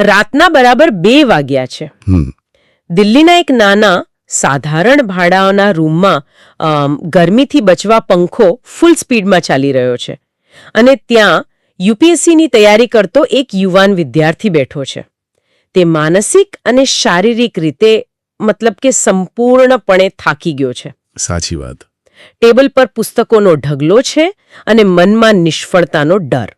રાતના બરાબર 2 વાગ્યા છે. દિલ્હીના એક નાના સાધારણ ભાડાના રૂમમાં ગરમીથી બચવા પંખો ફૂલ સ્પીડમાં ચાલી રહ્યો છે અને ત્યાં યુપીએસસીની તૈયારી કરતો એક યુવાન વિદ્યાર્થી બેઠો છે. તે માનસિક અને શારીરિક રીતે મતલબ કે સંપૂર્ણપણે થાકી ગયો છે. સાચી વાત. ટેબલ પર પુસ્તકોનો ઢગલો છે અને મનમાં નિષ્ફળતાનો ડર.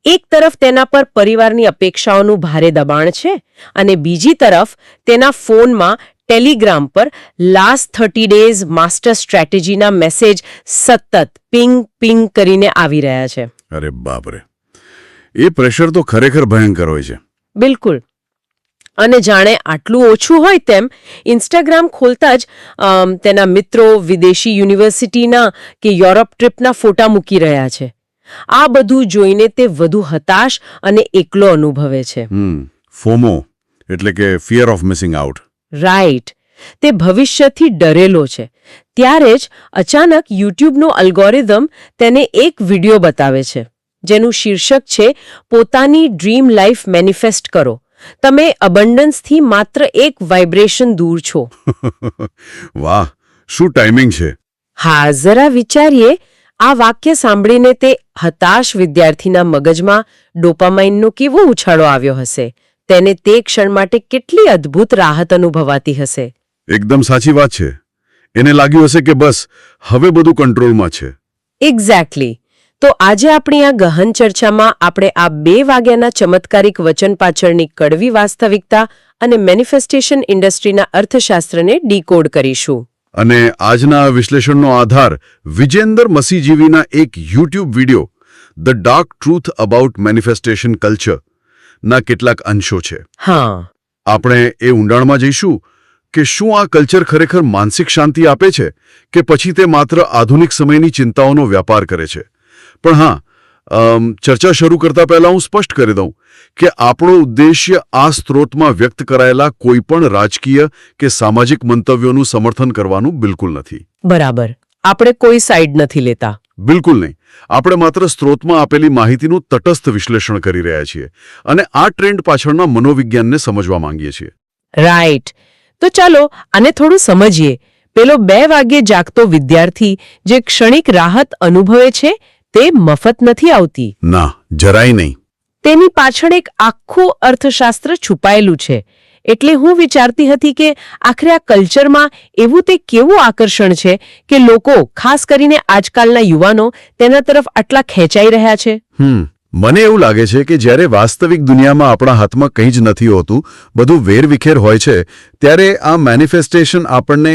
એક તરફ તેના પર પરિવારની અપેક્ષાઓનું ભારે દબાણ છે અને બીજી તરફ તેના ફોનમાં ટેલિગ્રામ પર લાસ્ટ 30 ડેઝ માસ્ટર સ્ટ્રેટેજીના મેસેજ સતત પિંગ પિંગ કરીને આવી રહ્યા છે. અરે બાપરે, એ પ્રેશર તો ખરેખર ભયંકર હોય છે. બિલકુલ. અને જાણે આટલું ઓછું હોય તેમ ઇન્સ્ટાગ્રામ ખોલતા જ તેના મિત્રો વિદેશી યુનિવર્સિટીના કે યુરોપ ટ્રીપના ફોટા મૂકી રહ્યા છે. આ બધું જોઈને તે વધુ હતાશ અને એકલો અનુભવે છે. ફોમો એટલે કે fear of missing out. Right. તે ભવિષ્યથી ડરેલો છે. ત્યારે જ અચાનક યુટ્યુબનો અલ્ગોરિધમ તેને એક વિડિયો બતાવે છે જેનું શીર્ષક છે પોતાની ડ્રીમ લાઈફ મેનિફેસ્ટ કરો. તમે અબન્ડન્સથી માત્ર એક વાઇબ્રેશન દૂર છો. વાહ, શું ટાઈમિંગ છે. હા, જરા વિચારીએ. આ વાક્ય સાંભળીને તે હતાશ વિદ્યાર્થીના મગજમાં ડોપામાઇનનો કેવો ઉછાળો આવ્યો હશે. તેને તે ક્ષણ માટે કેટલી અદ્ભુત રાહત અનુભવાતી હશે. એકદમ સાચી વાત છે. એને લાગ્યું હશે કે બસ હવે બધું કંટ્રોલમાં છે. એક્ઝેક્ટલી. તો આજે આપણી આ ગહન ચર્ચામાં આપણે આ 2 વાગ્યાના ચમત્કારિક વચન પાછળની કડવી વાસ્તવિકતા અને મેનિફેસ્ટેશન ઇન્ડસ્ટ્રીના અર્થશાસ્ત્રને ડીકોડ કરીશું. અને આજના વિશ્લેષણનો આધાર વિજેન્દર મસીજીવીના એક YouTube video the dark truth about manifestation culture ના કેટલાક અંશો છે. હા, આપણે એ ઊંડાણમાં જઈશું કે શું આ કલ્ચર ખરેખર માનસિક શાંતિ આપે છે કે પછી તે માત્ર આધુનિક સમયની ચિંતાઓનો વ્યાપાર કરે છે. પણ હા, ચર્ચા શરૂ કરતા પહેલા હું સ્પષ્ટ કરી દઉં કે આપણો ઉદ્દેશ્ય આ સ્ત્રોતમાં વ્યક્ત કરાયેલા કોઈપણ રાજકીય કે સામાજિક મંતવ્યોનું સમર્થન કરવાનું બિલકુલ નથી. બરાબર. આપણે કોઈ સાઈડ નથી લેતા. બિલકુલ નહીં. આપણે માત્ર સ્ત્રોતમાં આપેલી માહિતીનું તટસ્થ વિશ્લેષણ કરી રહ્યા છીએ અને આ ટ્રેન્ડ પાછળના મનોવિજ્ઞાનને સમજવા માંગીએ છીએ. રાઈટ. તો ચાલો આને થોડું સમજીએ. પેલો 2 વાગ્યે જાગતો વિદ્યાર્થી જે ક્ષણિક રાહત અનુભવે છે તે મફત નથી આવતી. ના, જરાય નહીં. તેની પાછળ એક આખું અર્થશાસ્ત્ર છુપાયેલું છે. એટલે હું વિચારતી હતી કે આખરે આ કલ્ચરમાં એવું તે કેવું આકર્ષણ છે કે લોકો, ખાસ કરીને આજકાલના યુવાનો, તેના તરફ આટલા ખેંચાઈ રહ્યા છે. મને એવું લાગે છે કે જ્યારે વાસ્તવિક દુનિયામાં આપણા હાથમાં કંઈ જ નથી હોતું, બધું વેરવિખેર હોય છે, ત્યારે આ મેનિફેસ્ટેશન આપણને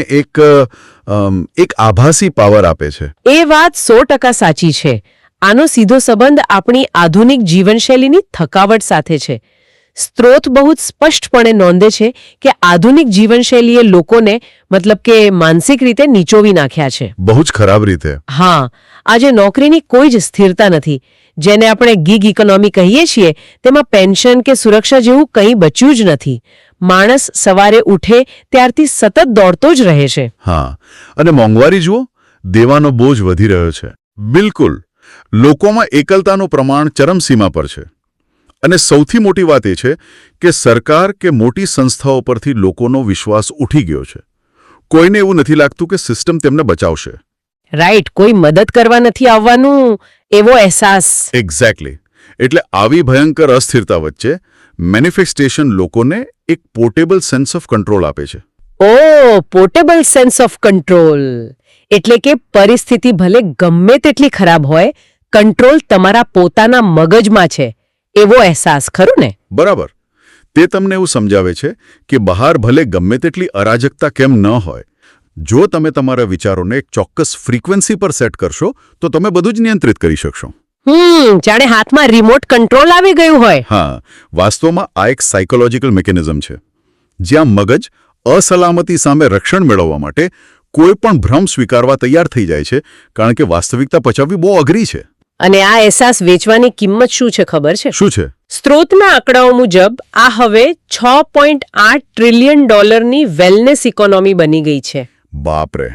એક આભાસી પાવર આપે છે. એ વાત 100% સાચી છે. આનો સીધો સંબંધ આપણી આધુનિક જીવનશૈલીની થકાવટ સાથે છે. સ્ત્રોત બહુ જ સ્પષ્ટપણે નોંધે છે કે આધુનિક જીવનશૈલીએ લોકોને મતલબ કે માનસિક રીતે નીચોવી નાખ્યા છે. બહુ જ ખરાબ રીતે. હા, આજે નોકરીની કોઈ જ સ્થિરતા નથી. જેને આપણે ગીગ ઇકોનોમી કહીએ છીએ તેમાં પેન્શન કે સુરક્ષા જેવું કંઈ બચ્યું જ નથી. માણસ સવારે ઉઠે ત્યારથી સતત દોડતો જ રહે છે. હા, અને મોંઘવારી જુઓ, દેવાનો બોજ વધી રહ્યો છે. બિલકુલ. લોકોમાં એકલતાનું પ્રમાણ ચરમસીમા પર છે. અને સૌથી મોટી વાત એ છે કે સરકાર કે મોટી સંસ્થાઓ પરથી લોકોનો વિશ્વાસ ઉઠી ગયો છે. કોઈને એવું નથી લાગતું કે સિસ્ટમ તેમને બચાવશે. રાઈટ. કોઈ મદદ કરવા નથી આવવાનું એવો અહેસાસ. એક્ઝેક્ટલી. એટલે આવી ભયંકર અસ્થિરતા વચ્ચે મેનિફેસ્ટેશન લોકોને એક પોર્ટેબલ સેન્સ ઓફ કંટ્રોલ આપે છે. ઓ, પોર્ટેબલ સેન્સ ઓફ કંટ્રોલ. એટલે કે પરિસ્થિતિ ભલે ગમે તેટલી ખરાબ હોય, કંટ્રોલ તમારા પોતાના મગજમાં છે એવો અહેસાસ. ખરું ને? બરાબર. તે તમને એવું સમજાવે છે કે બહાર ભલે ગમે તેટલી અરાજકતા કેમ ન હોય, જો તમે તમારા વિચારોને એક ચોક્કસ ફ્રીક્વન્સી પર સેટ કરશો તો તમે બધું જ નિયંત્રિત કરી શકશો. જાણે હાથમાં રિમોટ કંટ્રોલ આવી ગયું હોય. હા, વાસ્તવમાં આ એક સાયકોલોજીકલ મિકેનિઝમ છે જ્યાં મગજ અસલામતી સામે રક્ષણ મેળવવા માટે કોઈ પણ ભ્રમ સ્વીકારવા તૈયાર થઈ જાય છે, કારણ કે વાસ્તવિકતા પચાવવી બહુ અઘરી છે. અને આ અહેસાસ વેચવાની કિંમત શું છે ખબર છે? શું છે? સ્ત્રોતના આંકડાઓ મુજબ આ હવે $6.8 ટ્રિલિયન વેલનેસ ઇકોનોમી બની ગઈ છે. બાપરે,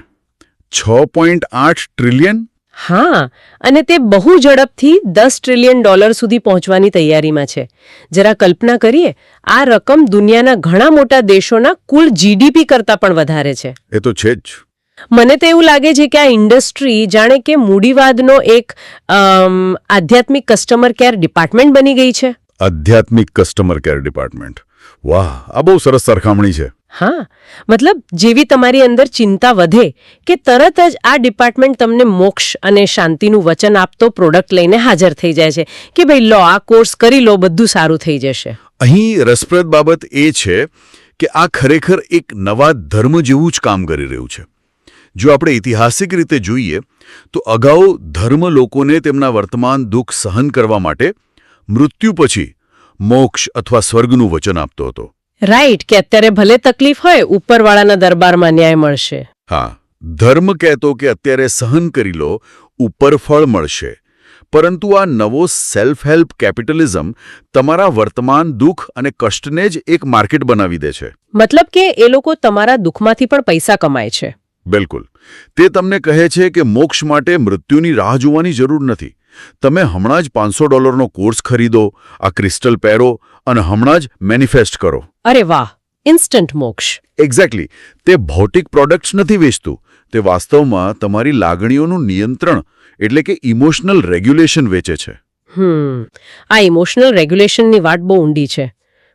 6.8 ટ્રિલિયન? હા, અને તે બહુ ઝડપથી $10 ટ્રિલિયન સુધી પહોંચવાની તૈયારીમાં છે. જરા કલ્પના કરીએ, આ રકમ દુનિયાના ઘણા મોટા દેશોના કુલ જીડીપી કરતાં પણ વધારે છે. એ તો છે જ. મને તો એવું લાગે છે કે આ ઇન્ડસ્ટ્રી જાણે કે મૂડીવાદનો એક આધ્યાત્મિક કસ્ટમર કેર ડિપાર્ટમેન્ટ બની ગઈ છે. આધ્યાત્મિક કસ્ટમર કેર ડિપાર્ટમેન્ટ. વાહ, આ બહુ સરસ સરખામણી છે. હા, મતલબ જેવી તમારી અંદર ચિંતા વધે કે તરત જ આ ડિપાર્ટમેન્ટ તમને મોક્ષ અને શાંતિનું વચન આપતો પ્રોડક્ટ લઈને હાજર થઈ જાય છે કે ભાઈ લો, આ કોર્સ કરી લો, બધું સારું થઈ જશે. અહીં રસપ્રદ બાબત એ છે કે આ ખરેખર એક નવા ધર્મ જેવું જ કામ કરી રહ્યું છે. જો આપણે ઐતિહાસિક રીતે જોઈએ તો અગાઉ ધર્મ લોકોને તેમના વર્તમાન દુઃખ સહન કરવા માટે મૃત્યુ પછી મોક્ષ અથવા સ્વર્ગનું વચન આપતો હતો. રાઈટ, કે અત્યારે ભલે તકલીફ હોય, ઉપરવાળાના દરબારમાં ન્યાય મળશે. હા, ધર્મ કહેતો કે અત્યારે સહન કરી લો, ઉપર ફળ મળશે. પરંતુ આ નવો સેલ્ફ હેલ્પ કેપિટલિઝમ તમારા વર્તમાન દુઃખ અને કષ્ટને જ એક માર્કેટ બનાવી દે છે. મતલબ કે એ લોકો તમારા દુઃખમાંથી પણ પૈસા કમાય છે. બિલકુલ. તે તમને કહે છે કે મોક્ષ માટે મૃત્યુની રાહ જોવાની જરૂર નથી. તમે હમણાં જ $500નો કોર્સ ખરીદો, આ ક્રિસ્ટલ પહેરો અને હમણાં જ મેનિફેસ્ટ કરો. અરે વાહ, ઇન્સ્ટન્ટ મોક્ષ. એક્ઝેક્ટલી. તે ભૌતિક પ્રોડક્ટ્સ નથી વેચતું. તે વાસ્તવમાં તમારી લાગણીઓનું નિયંત્રણ એટલે કે ઇમોશનલ રેગ્યુલેશન વેચે છે. આ ઇમોશનલ રેગ્યુલેશનની વાત બહુ ઊંડી છે.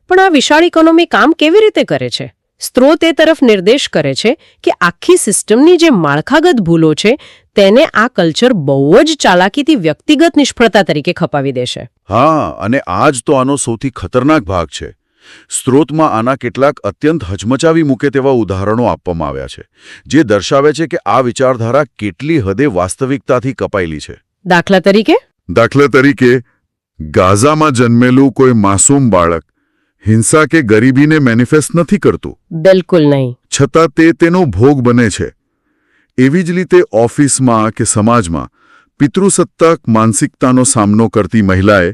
પણ આ વિશાળ ઇકોનોમી કામ કેવી રીતે કરે છે? સ્ત્રોત એ તરફ નિર્દેશ કરે છે કે આખી સિસ્ટમની જે માળખાગત ભૂલો છે તેને આ કલ્ચર બહુ જ ચાલાકીથી વ્યક્તિગત નિષ્ફળતા તરીકે ખપાવી દેશે. હા, અને આ જ તો આનો સૌથી ખતરનાક ભાગ છે. સ્ત્રોતમાં આના કેટલાક અત્યંત હચમચાવી મૂકે તેવા ઉદાહરણો આપવામાં આવ્યા છે, જે દર્શાવે છે કે આ વિચારધારા કેટલી હદે વાસ્તવિકતાથી કપાયેલી છે. દાખલા તરીકે ગાઝામાં જન્મેલું કોઈ માસૂમ બાળક હિંસા કે ગરીબીને મેનિફેસ્ટ નથી કરતું. બિલકુલ નહીં. છતાં તે તેનો ભોગ બને છે. એવી જ રીતે ઓફિસમાં કે સમાજમાં પિતૃસત્તાક માનસિકતાનો સામનો કરતી મહિલાએ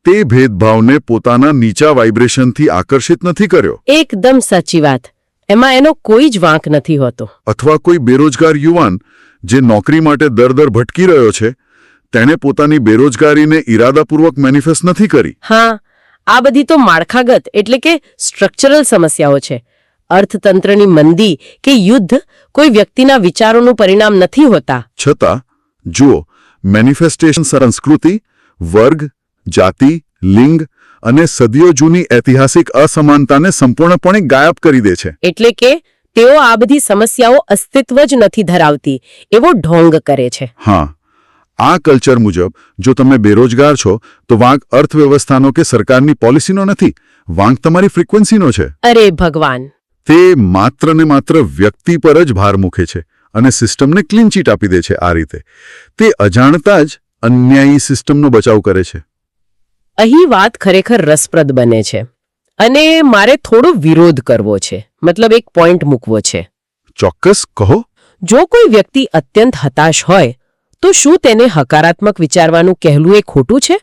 તે ભેદભાવને પોતાના નીચા વાઇબ્રેશનથી આકર્ષિત નથી કર્યો. એકદમ સાચી વાત. એમાં એનો કોઈ જ વાંક નથી હોતો. અથવા કોઈ બેરોજગાર યુવાન જે નોકરી માટે દર ભટકી રહ્યો છે, તેણે પોતાની બેરોજગારીને ઇરાદાપૂર્વક મેનિફેસ્ટ નથી કરી. હા, આ બધી તો માળખાગત એટલે કે સ્ટ્રક્ચરલ સમસ્યાઓ છે. અર્થતંત્રની મંદી કે યુદ્ધ કોઈ વ્યક્તિના વિચારોનું પરિણામ નથી હોતા. છતાં જુઓ, મેનિફેસ્ટેશન સંસ્કૃતિ, વર્ગ, જાતિ, લિંગ અને સદીઓ જૂની ઐતિહાસિક અસમાનતાને સંપૂર્ણપણે ગાયબ કરી દે છે. એટલે કે તેઓ આ બધી સમસ્યાઓ અસ્તિત્વ જ નથી ધરાવતી એવો ઢોંગ કરે છે. હા, આ કલ્ચર મુજબ જો તમે બેરોજગાર છો તો વાંક અર્થવ્યવસ્થાનો કે સરકારની પોલિસીનો નથી, વાંક તમારી ફ્રીક્વન્સીનો છે. અરે ભગવાન! તે માત્ર ને માત્ર વ્યક્તિ પર જ ભાર મૂકે છે અને સિસ્ટમને ક્લીન ચીટ આપી દે છે. આ રીતે તે અજાણતા જ અન્યાયી સિસ્ટમનો બચાવ કરે છે. અહીં વાત ખરેખર રસપ્રદ બને છે અને મારે થોડો વિરોધ કરવો છે, મતલબ એક પોઈન્ટ મૂકવો છે. ચોક્કસ, કહો. જો કોઈ વ્યક્તિ અત્યંત હતાશ હોય તો શું તેને હકારાત્મક વિચારવાનું કહેલું એ ખોટું છે?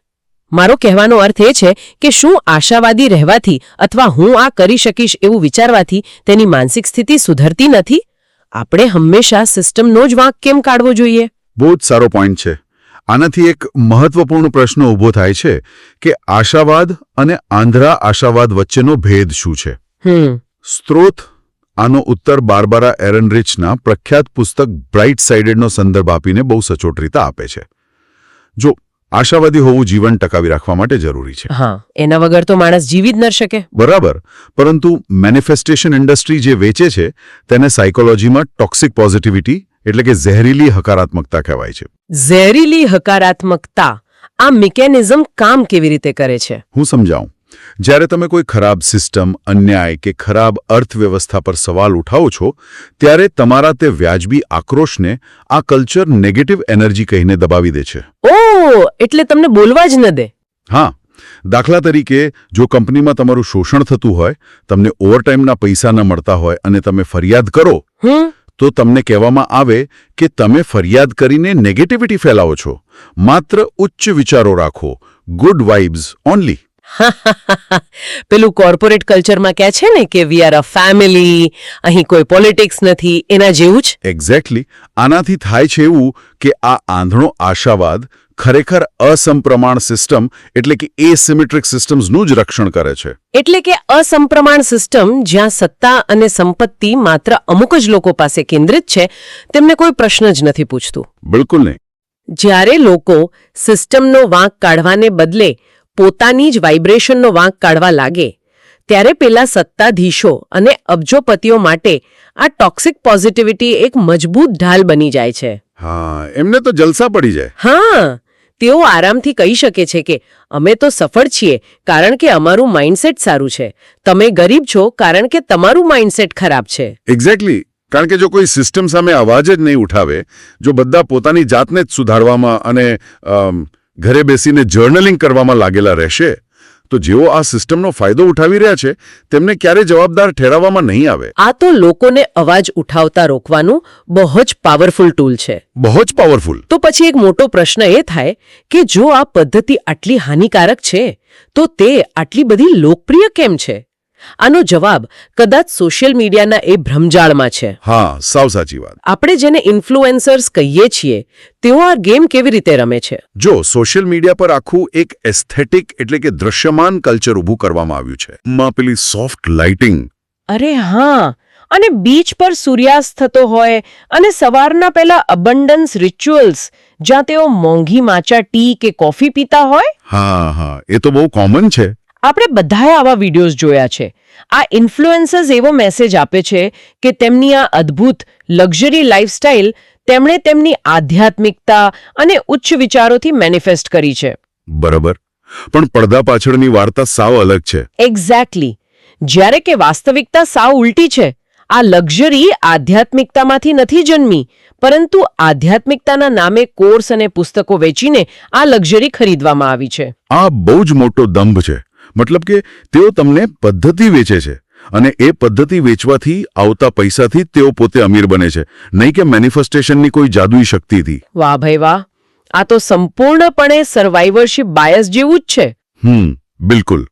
મારો કહેવાનો અર્થ એ છે કે શું આશાવાદી રહેવાથી અથવા હું આ કરી શકીશ એવું વિચારવાથી તેની માનસિક સ્થિતિ સુધરતી નથી? આપણે હંમેશા સિસ્ટમનો જ વાંક કેમ કાઢવો જોઈએ? બહુ જ સારો પોઈન્ટ છે. આનાથી એક મહત્વપૂર્ણ પ્રશ્ન ઊભો થાય છે કે આશાવાદ અને આંધળા આશાવાદ વચ્ચેનો ભેદ શું છે? સ્ત્રોત આનો ઉત્તર બાર્બારા એરનરિચના પ્રખ્યાત પુસ્તક બ્રાઇટ સાઇડેડનો સંદર્ભ આપીને બહુ સચોટ રીતે આપે છે. જો આશાવાદી હોવું જીવન ટકાવી રાખવા માટે જરૂરી છે. હા, એના વગર તો માણસ જીવી જ ન શકે. બરાબર. પરંતુ મેનિફેસ્ટેશન ઇન્ડસ્ટ્રી જે વેચે છે તેને સાયકોલોજીમાં ટોક્સિક પોઝિટિવિટી એટલે કે ઝેરીલી હકારાત્મકતા કહેવાય છે. ઝેરીલી હકારાત્મકતા, આ મિકેનિઝમ કામ કેવી રીતે કરે છે? હું સમજાવું. જ્યારે તમે કોઈ ખરાબ સિસ્ટમ, અન્યાય કે ખરાબ અર્થવ્યવસ્થા પર સવાલ ઉઠાવો છો ત્યારે તમારા તે વ્યાજબી આક્રોશને આ કલ્ચર નેગેટિવ એનર્જી કહીને દબાવી દે છે. ઓહ, એટલે તમને બોલવા જ ન દે. હા. દાખલા તરીકે, જો કંપનીમાં તમારું શોષણ થતું હોય, તમને ઓવરટાઈમના પૈસા ન મળતા હોય અને તમે ફરિયાદ કરો તો તમને કહેવામાં આવે કે તમે ફરિયાદ કરીને નેગેટિવિટી ફેલાવો છો. માત્ર ઉચ્ચ વિચારો રાખો, ગુડ વાઇબ્સ ઓનલી. પેલું કોર્પોરેટ કલ્ચરમાં કહે છે ને કે વી આર અ ફેમિલી, અહીં કોઈ પોલિટિક્સ નથી, એના જેવું જ. એક્ઝેક્ટલી. આનાથી થાય છે એવું કે આ આંધળો આશાવાદ ખરેખર અસમપ્રમાણ સિસ્ટમ એટલે કે એસિમેટ્રિક સિસ્ટમ્સનું જ રક્ષણ કરે છે. એટલે કે અસમપ્રમાણ સિસ્ટમ જ્યાં સત્તા અને સંપત્તિ માત્ર અમુક જ લોકો પાસે કેન્દ્રિત છે, તેમને કોઈ પ્રશ્ન જ નથી પૂછતું. બિલકુલ નહીં. જ્યારે લોકો સિસ્ટમનો વાંક કાઢવાને બદલે પોતાની જ વાઇબ્રેશનનો વાંક કાઢવા લાગે, ત્યારે પેલા સત્તાધીશો અને અબજોપતિઓ માટે આ ટોક્સિક પોઝિટિવિટી એક મજબૂત ઢાલ બની જાય છે. હા, એમને તો જલસા પડી જાય. હા, તેઓ આરામથી કહી શકે છે કે અમે તો સફળ છીએ કારણ કે અમારું માઇન્ડસેટ સારું છે, તમે ગરીબ છો કારણ કે તમારું માઇન્ડસેટ ખરાબ છે. એક્ઝેક્ટલી. કારણ કે જો કોઈ સિસ્ટમ સામે અવાજ જ નહીં ઉઠાવે, જો બધા પોતાની જાતને જ સુધારવામાં અને ઘરે બેસીને જર્નલિંગ કરવામાં લાગેલા રહેશે, તો જેઓ આ સિસ્ટમનો ફાયદો ઉઠાવી રહ્યા છે તેમને ક્યારે જવાબદાર ઠેરવવામાં નહીં આવે. આ તો લોકોને અવાજ ઉઠાવતા રોકવાનું બહુ જ પાવરફુલ ટૂલ છે. બહુ જ પાવરફુલ. તો પછી એક મોટો પ્રશ્ન એ થાય કે જો આ પદ્ધતિ આટલી હાનિકારક છે, તો તે આટલી બધી લોકપ્રિય કેમ છે? આનો જવાબ કદાચ સોશિયલ મીડિયાના એ ભ્રમજાળમાં છે. હા, સાવ સાચી વાત. આપણે જેને ઇન્ફ્લુએન્સર્સ કહીએ છીએ, તેઓ આ ગેમ કેવી રીતે રમે છે? જો સોશિયલ મીડિયા પર આખું એક એસ્થેટિક એટલે કે દ્રશ્યમાન કલ્ચર ઊભું કરવામાં આવ્યું છે. માં પેલી સોફ્ટ લાઇટિંગ. અરે હા, અને બીચ પર સૂર્યાસ્ત થતો હોય અને સવારના પહેલા અબન્ડન્સ રિચ્યુઅલ્સ જ્યાં તેઓ મોંઘી માચા ટી કે કોફી પીતા હોય. હા, એ તો બહુ કોમન છે. આપણે બધાએ આવા વિડીયોઝ જોયા છે. આ ઇન્ફ્લુએન્સર્સ એવો મેસેજ આપે છે કે તેમની આ અદ્ભુત લક્ઝરી લાઇફસ્ટાઇલ તેમણે તેમની આધ્યાત્મિકતા અને ઉચ્ચ વિચારોથી મેનિફેસ્ટ કરી છે. બરાબર. પણ પડદા પાછળની વાર્તા સાવ અલગ છે. એક્ઝેક્ટલી. જ્યારે કે વાસ્તવિકતા સાવ ઉલટી છે. આ લક્ઝરી આધ્યાત્મિકતામાંથી નથી જન્મી, પરંતુ આધ્યાત્મિકતાના નામે કોર્સ અને પુસ્તકો વેચીને આ લક્ઝરી ખરીદવામાં આવી છે. આ બહુ જ મોટો દંભ છે. મતલબ કે તેઓ તમને પદ્ધતિ વેચે છે અને એ પદ્ધતિ વેચવાથી આવતા પૈસાથી તેઓ પોતે અમીર બને છે, નહીં કે મેનિફેસ્ટેશનની કોઈ જાદુઈ શક્તિથી. વાહ ભાઈ વાહ, આ તો સંપૂર્ણપણે સર્વાઈવરશિપ બાયસ જેવું જ છે. બિલકુલ.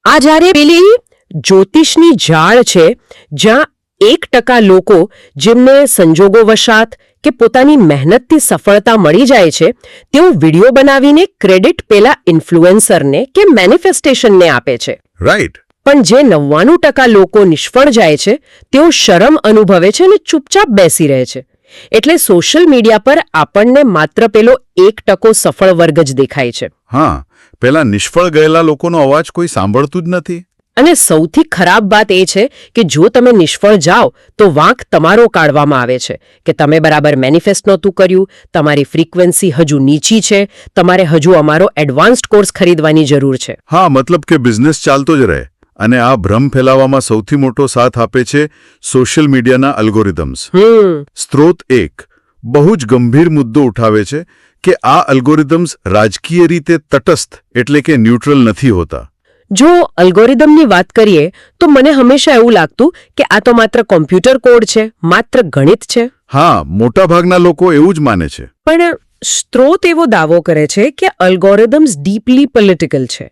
આ જ્યારે પેલી જ્યોતિષની જાળ છે, જ્યાં 1% લોકો જેમને સંજોગોવશાત કે પોતાની મહેનતથી સફળતા મળી જાય છે, તેઓ વિડીયો બનાવીને ક્રેડિટ પેલા ઇન્ફ્લુએન્સરને કે મેનિફેસ્ટેશનને આપે છે. રાઈટ. પણ જે 99% લોકો નિષ્ફળ જાય છે, તેઓ શરમ અનુભવે છે અને ચૂપચાપ બેસી રહે છે. એટલે સોશિયલ મીડિયા પર આપણને માત્ર પેલો 1% સફળ વર્ગ જ દેખાય છે. હા, પેલા નિષ્ફળ ગયેલા લોકોનો અવાજ કોઈ સાંભળતું જ નથી. અને સૌથી ખરાબ વાત એ છે કે જો તમે નિષ્ફળ જાઓ તો વાંક તમારો કાઢવામાં આવે છે કે તમે બરાબર મેનિફેસ્ટ નહોતું કર્યું, તમારી ફ્રીક્વન્સી હજુ નીચી છે, તમારે હજુ અમારો એડવાન્સ્ડ કોર્સ ખરીદવાની જરૂર છે. હા, મતલબ કે બિઝનેસ ચાલતો જ રહે. અને આ ભ્રમ ફેલાવવામાં સૌથી મોટો સાથ આપે છે સોશિયલ મીડિયાના અલ્ગોરિધમ્સ. સ્ત્રોત 1 બહુ જ ગંભીર મુદ્દો ઉઠાવે છે કે આ અલ્ગોરિધમ્સ રાજકીય રીતે તટસ્થ એટલે કે ન્યુટ્રલ નથી હોતા. જો અલ્ગોરિધમની વાત કરીએ તો મને હંમેશા એવું લાગતું કે આ તો માત્ર કોમ્પ્યુટર કોડ છે, માત્ર ગણિત છે. હા, મોટાભાગના લોકો એવું જ માને છે. પણ સ્ત્રોત એવો દાવો કરે છે કે અલ્ગોરિધમ્સ ડીપલી પોલિટિકલ છે.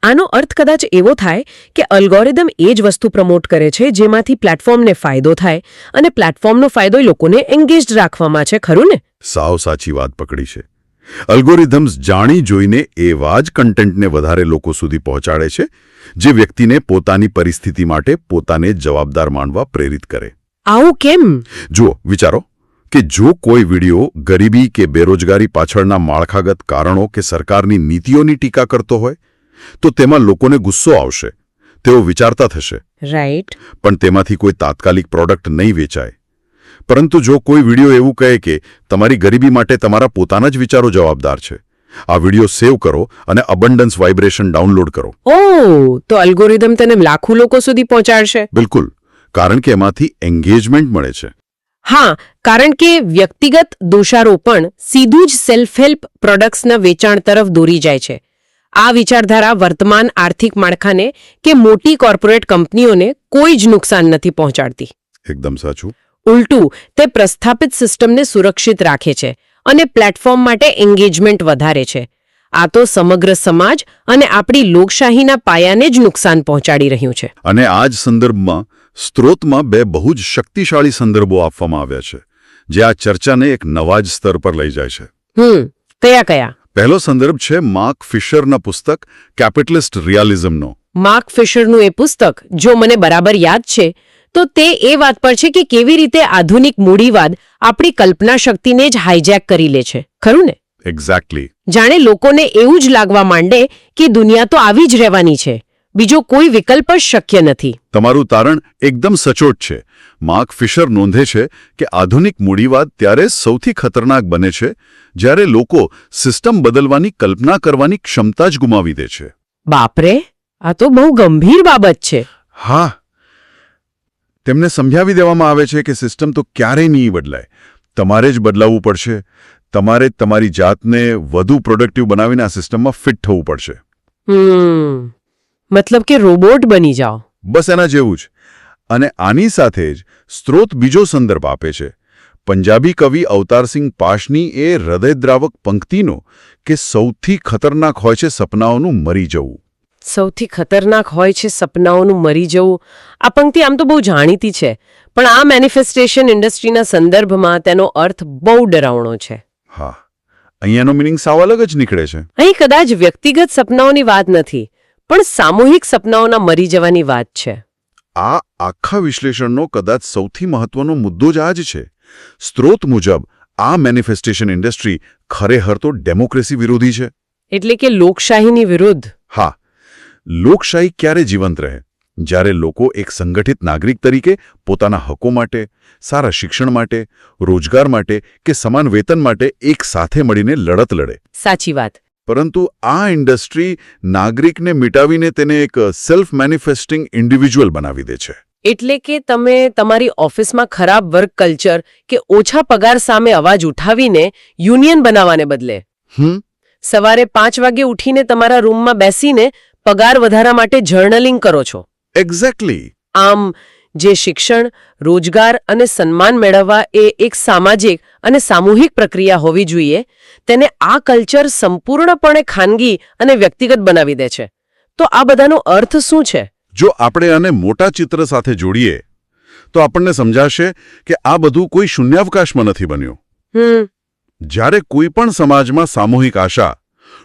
આનો અર્થ કદાચ એવો થાય કે અલ્ગોરિધમ એ જ વસ્તુ પ્રમોટ કરે છે જેમાંથી પ્લેટફોર્મને ફાયદો થાય, અને પ્લેટફોર્મનો ફાયદો લોકોને એન્ગેજડ રાખવામાં છે. ખરું ને? સાવ સાચી વાત પકડી છે. અલ્ગોરિધમ્સ જાણી જોઈને એવા જ કન્ટેન્ટને વધારે લોકો સુધી પહોંચાડે છે જે વ્યક્તિને પોતાની પરિસ્થિતિ માટે પોતાને જવાબદાર માનવા પ્રેરિત કરે. આવું કેમ? જુઓ, વિચારો કે જો કોઈ વિડીયો ગરીબી કે બેરોજગારી પાછળના માળખાગત કારણો કે સરકારની નીતિઓની ટીકા કરતો હોય, તો તેમાં લોકોને ગુસ્સો આવશે, તેઓ વિચારતા થશે. રાઈટ. પણ તેમાંથી કોઈ તાત્કાલિક પ્રોડક્ટ નહીં વેચાય. પરંતુ જો કોઈ વિડીયો એવું કહે કે તમારી ગરીબી માટે તમારા પોતાના જ વિચારો જવાબદાર છે, આ વિડીયો સેવ કરો અને અબન્ડન્સ વાઇબ્રેશન ડાઉનલોડ કરો. ઓહ, તો અલ્ગોરિધમ તેને લાખો લોકો સુધી પહોંચાડશે. બિલકુલ. કારણ કે એમાંથી એન્ગેજમેન્ટ મળે છે. હા, કારણ કે વ્યક્તિગત દોષારોપણ સીધું જ સેલ્ફ હેલ્પ પ્રોડક્ટ્સના વેચાણ તરફ દોરી જાય છે. આ વિચારધારા વર્તમાન આર્થિક માળખાને કે મોટી કોર્પોરેટ કંપનીઓને કોઈ જ નુકસાન નથી પહોંચાડતી. એકદમ સાચું. ઉલટું, તે પ્રસ્થાપિત સિસ્ટમને સુરક્ષિત રાખે છે અને પ્લેટફોર્મ માટે એન્ગેજમેન્ટ વધારે છે. આ તો સમગ્ર સમાજ અને આપણી લોકશાહીના પાયાને જ નુકસાન પહોંચાડી રહ્યું છે. અને આ જ સંદર્ભમાં સ્ત્રોતમાં બે બહુ જ શક્તિશાળી સંદર્ભો આપવામાં આવ્યા છે જે આ ચર્ચાને એક નવા જ સ્તર પર લઈ જાય છે. કયા કયા? પહેલો સંદર્ભ છે માર્ક ફિશરના પુસ્તક કેપિટલિસ્ટ રિયાલિઝમનો. માર્ક ફિશરનું એ પુસ્તક જો મને બરાબર યાદ છે તો તે એ વાત પર છે કે કેવી રીતે આધુનિક મૂડીવાદ આપણી કલ્પના શક્તિને જ હાઇજેક કરી લે છે. ખરું ને? એક્ઝેક્ટલી. જાણે લોકોને એવું જ લાગવા માંડે કે દુનિયા તો આવી જ રહેવાની છે, બીજો કોઈ વિકલ્પ જ શક્ય નથી. તમારું તારણ એકદમ સચોટ છે. માર્ક ફિશર નોંધે છે કે આધુનિક મૂડીવાદ ત્યારે સૌથી ખતરનાક બને છે જ્યારે લોકો સિસ્ટમ બદલવાની કલ્પના કરવાની ક્ષમતા જ ગુમાવી દે છે. બાપરે, આ તો બહુ ગંભીર બાબત છે. હા, તેમને સમજાવી દેવામાં આવે છે કે સિસ્ટમ તો ક્યારેય નહીં બદલાય, તમારે જ બદલાવવું પડશે. તમારે જ તમારી જાતને વધુ પ્રોડક્ટિવ બનાવીને આ સિસ્ટમમાં ફિટ થવું પડશે. મતલબ કે રોબોટ બની જાઓ. બસ એના જેવું જ. અને આની સાથે જ સ્ત્રોત બીજો સંદર્ભ આપે છે. પંજાબી કવિ અવતારસિંહ પાશની એ હૃદયદ્રાવક પંક્તિનો કે સૌથી ખતરનાક હોય છે સપનાઓનું મરી જવું. સૌથી ખતરનાક હોય છે સપનાઓનું મરી જવું. આ પંક્તિ આમ તો બહુ જાણીતી છે, પણ આ મેનિફેસ્ટેશન ઇન્ડસ્ટ્રીના સંદર્ભમાં તેનો અર્થ બહુ ડરાવણો છે. હા, અહીંયાનો મિનિંગ સાવ અલગ જ નીકળે છે. અહીં કદાચ વ્યક્તિગત સપનાઓની વાત નથી, પણ સામૂહિક સપનાઓના મરી જવાની વાત છે. આ આખા વિશ્લેષણનો કદાચ સૌથી મહત્વનો મુદ્દો જ આ જ છે. સ્ત્રોત મુજબ આ મેનિફેસ્ટેશન ઇન્ડસ્ટ્રી ખરેખર તો ડેમોક્રેસી વિરોધી છે. એટલે કે લોકશાહીની વિરુદ્ધ. હા, લોકશાહી ક્યારે જીવંત રહે? જ્યારે લોકો એક સંગઠિત નાગરિક તરીકે પોતાના હકો માટે, સારા શિક્ષણ માટે, રોજગાર માટે કે સમાન વેતન માટે એક સાથે મળીને લડત લડે. સાચી વાત. પરંતુ આ ઇન્ડસ્ટ્રી નાગરિકને મિટાવીને તેને એક સેલ્ફ મેનિફેસ્ટિંગ ઇન્ડિવિજ્યુઅલ બનાવી દે છે. એટલે કે તમે તમારી ઓફિસમાં ખરાબ વર્ક કલ્ચર કે ઓછા પગાર સામે અવાજ ઉઠાવીને યુનિયન બનાવવાને બદલે સવારે 5 વાગે ઉઠીને તમારા રૂમમાં બેસીને પગાર વધારા માટે જર્નલિંગ કરો છો. એક્ઝેક્ટલી. આમ જે શિક્ષણ, રોજગાર અને સન્માન મેળવવા એ એક સામાજિક અને સામૂહિક પ્રક્રિયા હોવી જોઈએ, તેને આ કલ્ચર સંપૂર્ણપણે ખાનગી અને વ્યક્તિગત બનાવી દે છે. તો આ બધાનો અર્થ શું છે? જો આપણે આને મોટા ચિત્ર સાથે જોડીએ તો આપણને સમજાશે કે આ બધું કોઈ શૂન્યાવકાશમાં નથી બન્યું. જ્યારે કોઈ પણ સમાજમાં સામૂહિક આશા,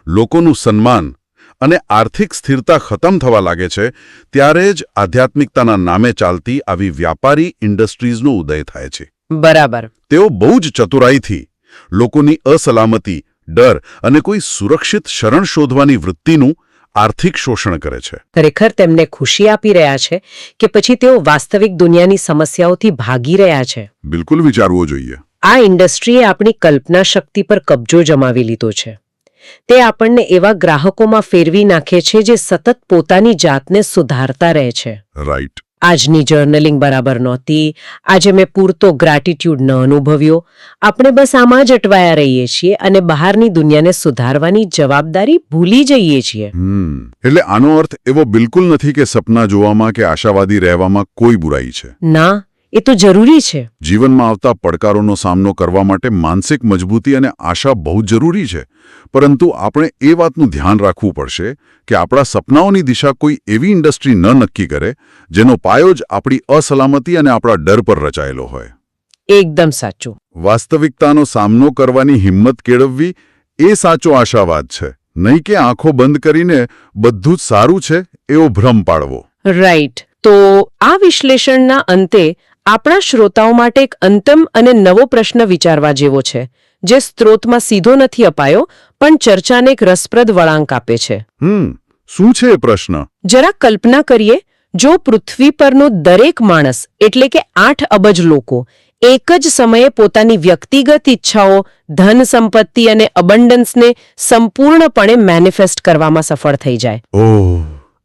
લોકોનું સન્માન અને આર્થિક સ્થિરતા ખતમ થવા લાગે છે ત્યારે જ આધ્યાત્મિકતાના નામે ચાલતી આવી વ્યાપારી ઇન્ડસ્ટ્રીઝનો ઉદય થાય છે. બરાબર. તેઓ બહુ જ ચતુરાઈથી લોકોની અસલામતી, ડર અને કોઈ સુરક્ષિત શરણ શોધવાની વૃત્તિનું આર્થિક શોષણ કરે છે. ખરેખર તેમને ખુશી આપી રહ્યા છે કે પછી તેઓ વાસ્તવિક દુનિયાની સમસ્યાઓથી ભાગી રહ્યા છે? બિલકુલ વિચારવું જોઈએ. આ ઇન્ડસ્ટ્રીએ આપણી કલ્પના શક્તિ પર કબજો જમાવી લીધો છે. તે આપણને એવા ગ્રાહકોમાં ફેરવી નાખે છે જે સતત પોતાની જાતને સુધારતા રહે છે. રાઈટ. આજની જર્નલિંગ બરાબર નહોતી, આજે મેં પૂરતો ગ્રેટિટ્યૂડ ન અનુભવ્યો. આપણે બસ આમાં જ અટવાયા રહીએ છીએ અને બહારની દુનિયાને સુધારવાની જવાબદારી ભૂલી જઈએ છીએ. એટલે આનો અર્થ એવો બિલકુલ નથી કે સપના જોવામાં કે આશાવાદી રહેવામાં કોઈ બુરાઈ છે. ના, એ તો જરૂરી છે. જીવનમાં આવતા પડકારોનો સામનો કરવા માટે માનસિક મજબૂતી અને આશા બહુ જરૂરી છે. પરંતુ આપણે એ વાતનું ધ્યાન રાખવું પડશે કે આપણા સપનાઓની દિશા કોઈ એવી ઇન્ડસ્ટ્રી ન નક્કી કરે જેનો પાયો જ આપણી અસલામતી અને આપણા ડર પર રચાયેલો હોય. એકદમ સાચું. વાસ્તવિકતાનો સામનો કરવાની હિંમત કેળવવી એ સાચો આશાવાદ છે, નહીં કે આંખો બંધ કરીને બધું જ સારું છે એવો ભ્રમ પાડવો. રાઈટ. તો આ વિશ્લેષણના અંતે આપણા શ્રોતાઓ માટે એક અંતમ અને નવો પ્રશ્ન વિચારવા જેવો છે, જે સ્ત્રોતમાં સીધો નથી અપાયો પણ ચર્ચાને એક રસપ્રદ વળાંક આપે છે. શું છે એ પ્રશ્ન? જરા કલ્પના કરીએ, જો પૃથ્વી પરનો દરેક માણસ એટલે કે 8 અબજ લોકો એક જ સમયે પોતાની વ્યક્તિગત ઈચ્છાઓ, ધન સંપત્તિ અને અબન્ડન્સને સંપૂર્ણપણે મેનિફેસ્ટ કરવામાં સફળ થઈ જાય.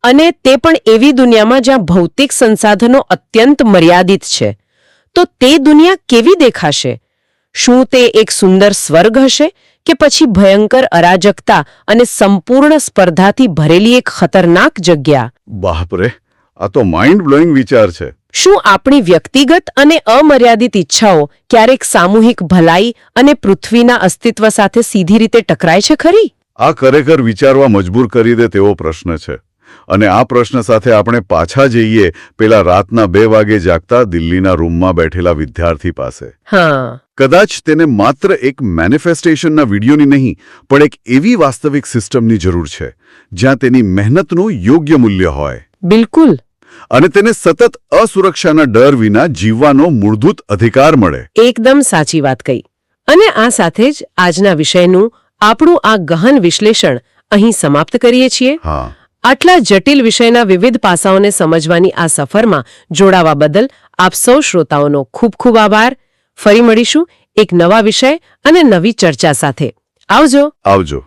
અને તે પણ એવી દુનિયામાં જ્યાં ભૌતિક સંસાધનો અત્યંત મર્યાદિત છે, તો તે દુનિયા કેવી દેખાશે? શું તે એક સુંદર સ્વર્ગ હશે કે પછી ભયંકર અરાજકતા અને સંપૂર્ણ સ્પર્ધાથી ભરેલી એક ખતરનાક જગ્યા? બાપરે, આ તો માઇન્ડ બ્લોઈંગ વિચાર છે. શું આપણી વ્યક્તિગત અને અમર્યાદિત ઈચ્છાઓ ક્યારેક સામૂહિક ભલાઈ અને પૃથ્વીના અસ્તિત્વ સાથે સીધી રીતે ટકરાય છે ખરી? આ ખરેખર વિચારવા મજબૂર કરી દે તેવો પ્રશ્ન છે અને આ પ્રશ્ન સાથે આપણે પાછા જઈએ પેલા રાતના 2 વાગે જાગતા દિલ્હીના રૂમમાં બેઠેલા વિદ્યાર્થી પાસે. હા, કદાચ તેને માત્ર એક મેનિફેસ્ટેશનના વિડીયોની નહીં પણ એક એવી વાસ્તવિક સિસ્ટમની જરૂર છે જ્યાં તેની મહેનતનું યોગ્ય મૂલ્ય હોય બિલકુલ. અને તેને સતત અસુરક્ષાના ડર વિના જીવવાનો મૂળભૂત અધિકાર મળે. એકદમ સાચી વાત કહી. અને આ સાથે જ આજના વિષયનું આપણું આ ગહન વિશ્લેષણ અહીં સમાપ્ત કરીએ છીએ. હા, આટલા જટિલ વિષયના વિવિધ પાસાઓને સમજવાની આ સફરમાં જોડાવા બદલ આપ સૌ શ્રોતાઓનો ખૂબ ખૂબ આભાર. ફરી મળીશું એક નવા વિષય અને નવી ચર્ચા સાથે. આવજો. આવજો.